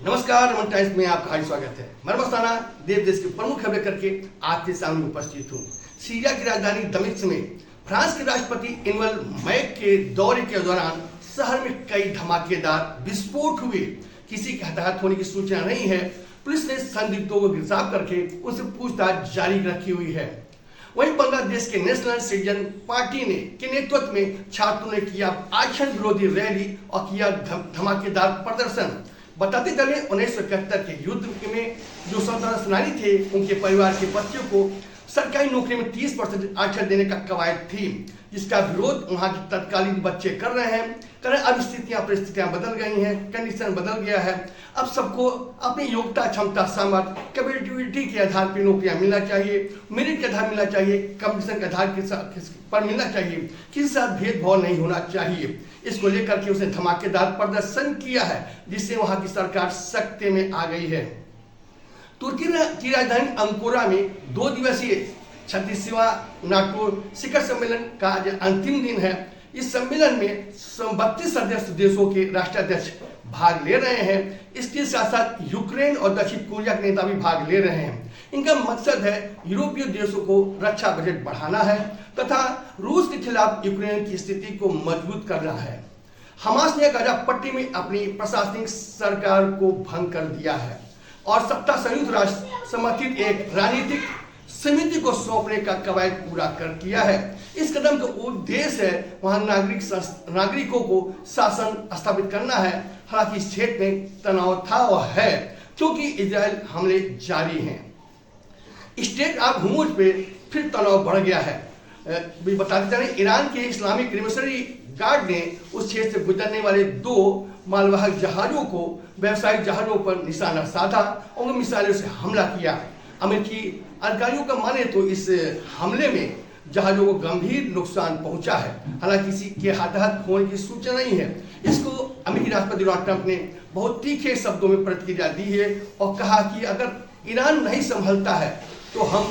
नमस्कार, रमन टाइम्स में आपका हार्दिक स्वागत है। मैं मस्ताना देश देश की प्रमुख खबरें करके आपके सामने उपस्थित हूँ। सीरिया की राजधानी दमिश्क में फ्रांस के राष्ट्रपति इमैनुअल मैक्रों के दौरे के दौरान शहर में कई धमाकेदार विस्फोट हुए। किसी के हताहत होने की सूचना नहीं है। पुलिस ने संदिग्धों को गिरफ्तार करके उनसे पूछताछ जारी रखी हुई है। वहीं बांग्लादेश के नेशनल सिटीजन पार्टी के नेतृत्व में छात्रों ने किया आरक्षण विरोधी रैली और किया धमाकेदार प्रदर्शन। बताते चले 1971 के युद्ध में जो स्वतंत्रता सेनानी थे, उनके परिवार के बच्चों को सरकारी नौकरी में 30% आरक्षण देने का कवायद थी, जिसका विरोध वहां के तत्कालीन बच्चे कर रहे हैं। अब परिस्थितियां बदल गई हैं, कंडीशन बदल गया है। अब सबको अपनी योग्यता, क्षमता, सामर्थ्य, कैपेबिलिटी के आधार पर नौकरियां मिलना चाहिए, मेरिट के आधार मिलना चाहिए, कंपटीशन के आधार पर मिलना चाहिए, किसी साथ भेदभाव नहीं होना चाहिए। इसको लेकर के उसने धमाकेदार प्रदर्शन किया है, जिससे वहां की सरकार सख्ते में आ गई है। तुर्की की राजधानी अंकोरा में 2 दिवसीय 36वां नाटो शिखर सम्मेलन का आज अंतिम दिन है। इस सम्मेलन में 32 सदस्य देशों के राष्ट्राध्यक्ष भाग ले रहे हैं। इसके साथ साथ यूक्रेन और दक्षिण कोरिया के नेता भी भाग ले रहे हैं। इनका मकसद है यूरोपीय देशों को रक्षा बजट बढ़ाना है तथा रूस के खिलाफ यूक्रेन की स्थिति को मजबूत करना है। हमास ने गाजा पट्टी में अपनी प्रशासनिक सरकार को भंग कर दिया है और सत्ता संयुक्त राष्ट्र समर्थित एक राजनीतिक समिति को सौंपने का कवायद पूरा कर किया है। इस कदम का उद्देश्य है वहां नागरिकों को शासन स्थापित करना है। हालांकि इस क्षेत्र में तनाव था और है, क्योंकि इजराइल हमले जारी हैं। स्टेट ऑफ हुर्मुज पे फिर तनाव बढ़ गया है। बताते चले, ईरान के इस्लामिक रिवोल्यूशनरी गार्ड ने उस क्षेत्र से गुजरने वाले 2 मालवाहक जहाजों को व्यावसायिक जहाजों पर निशाना साधा और मिसाइलों से हमला किया। अमेरिकी अधिकारियों का माने तो इस हमले में जहाजों को गंभीर नुकसान पहुंचा है। हालांकि किसी के हताहत होने की सूचना नहीं है। इसको अमेरिकी राष्ट्रपति डोनाल्ड ट्रंप ने बहुत तीखे शब्दों में प्रतिक्रिया दी है और कहा कि अगर ईरान नहीं संभलता है तो हम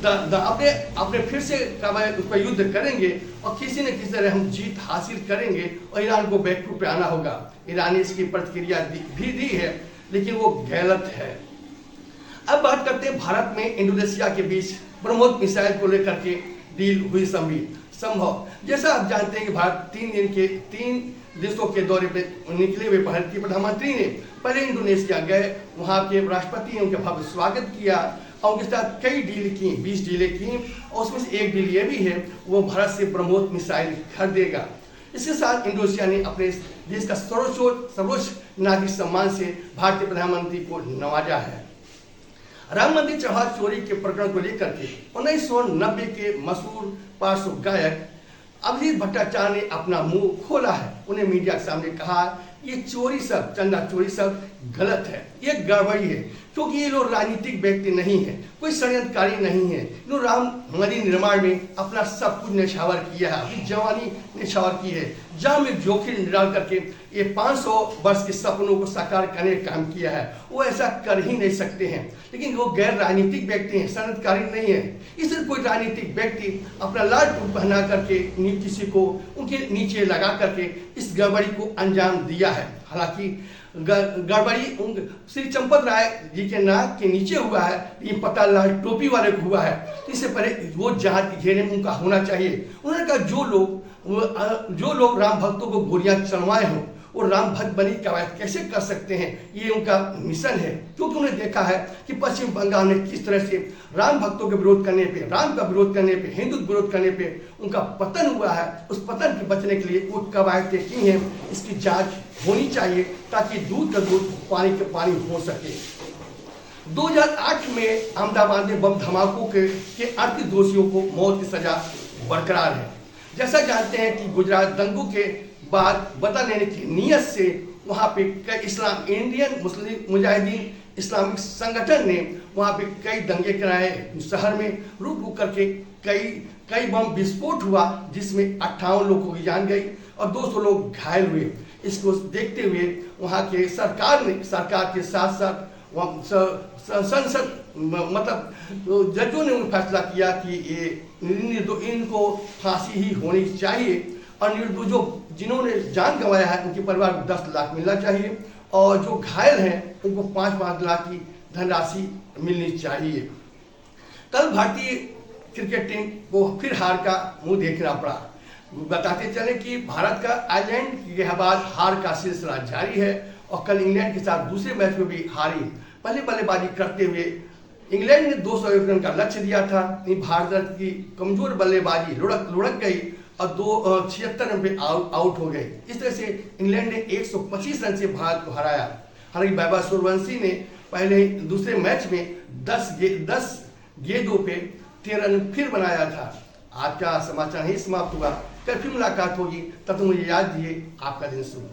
अपने फिर से उस पर युद्ध करेंगे और किसी न किसी तरह हम जीत हासिल करेंगे और ईरान को बैकफुट पे आना होगा। ईरान ने इसकी प्रतिक्रिया भी दी है, लेकिन वो गलत है। अब बात करते हैं भारत में इंडोनेशिया के बीच ब्रह्मोस मिसाइल को लेकर के डील हुई संभव। जैसा आप जानते हैं कि भारत 3 देशों के दौरे पे निकले हुए भारतीय प्रधानमंत्री ने पहले इंडोनेशिया गए, वहां के राष्ट्रपति ने उनका भव्य स्वागत किया और उनके साथ कई डील की, 20 डीलें की और उसमें से एक डील ये भी है वो भारत से ब्रह्मोस मिसाइल खरीदेगा। इसके साथ इंडोनेशिया ने अपने देश का सर्वोच्च नागरिक सम्मान से भारतीय प्रधानमंत्री को नवाजा है। राम मंदिर चढ़ावा चोरी के प्रकरण को लेकर के 1990 के मशहूर पार्श्व गायक अभिजीत भट्टाचार्य ने अपना मुंह खोला है। उन्हें मीडिया के सामने कहा ये चोरी सब, चंदा चोरी सब गलत है, ये गड़बड़ी है, क्योंकि ये लोग राजनीतिक व्यक्ति नहीं है, कोई षड्यंत्रकारी नहीं है। इन्होंने राम मंदिर निर्माण में अपना सब कुछ न्यौछावर किया है, अपनी जवानी न्यौछावर की है, जान में जोखिम डाल करके ये 500 वर्ष के सपनों को साकार करने का काम किया है। वो ऐसा कर ही नहीं सकते हैं, लेकिन वो गैर राजनीतिक व्यक्ति हैं, षड्यंत्रकारी नहीं है। इसलिए कोई राजनीतिक व्यक्ति अपना लाल टूप पहना करके किसी को उनके नीचे लगा करके इस गड़बड़ी को अंजाम दिया है। हालांकि गड़बड़ी श्री चंपत राय जी के नाक के नीचे हुआ है, ये पता लाल टोपी वाले को हुआ है। तो इससे पहले वो जांच घेरे में उनका होना चाहिए। उन्होंने कहा जो लोग राम भक्तों को गोलियां चलवाए हों वो राम भक्त बनी कवायद कैसे कर सकते हैं, ये उनका मिशन है। क्योंकि उन्हें देखा है कि पश्चिम बंगाल में किस तरह से राम भक्तों के विरोध करने पे, राम का विरोध करने पे, हिंदू विरोध करने पे उनका पतन हुआ है। उस पतन के बचने के लिए वो कवायदें की हैं, इसकी जांच होनी चाहिए ताकि दूध का दूध, पानी का पानी हो सके। 2008 में अहमदाबाद में बम धमाकों के 38 दोषियों को मौत की सजा बरकरार है। जैसा जानते हैं कि गुजरात दंगों के बाद बदला लेने की नीयत से वहाँ पे कई इंडियन मुस्लिम मुजाहिदीन इस्लामिक संगठन ने वहाँ पे कई दंगे कराए। शहर में रुक करके कई बम विस्फोट हुआ, जिसमें 58 लोगों की जान गई और 200 लोग घायल हुए। इसको देखते हुए वहाँ के सरकार के साथ साथ संसद मतलब जजों ने फैसला किया कि इनको फांसी ही होनी चाहिए और निर्दोषों जिन्होंने जान गंवाया है उनके परिवार को 10 लाख मिलना चाहिए और जो घायल हैं उनको 5-5 लाख की धनराशि मिलनी चाहिए। कल भारतीय क्रिकेट टीम को फिर हार का मुंह देखना पड़ा। बताते चले कि भारत का आयरलैंड के बाद हार का सिलसिला जारी है और कल इंग्लैंड के साथ दूसरे मैच में भी हारी। पहले बल्लेबाजी करते हुए इंग्लैंड ने 201 रन का लक्ष्य दिया था, भारत की कमजोर बल्लेबाजी लुढ़क गई और 76 रन पे आउट हो गए। इस तरह से इंग्लैंड ने 125 रन से भारत को हराया। हालांकि वैभव सूर्यवंशी ने पहले दूसरे मैच में 10 गेंदों पे 13 रन फिर बनाया था। आज का समाचार ही समाप्त हुआ। कल फिर मुलाकात होगी, तब तक मुझे याद दिए। आपका दिन शुभ।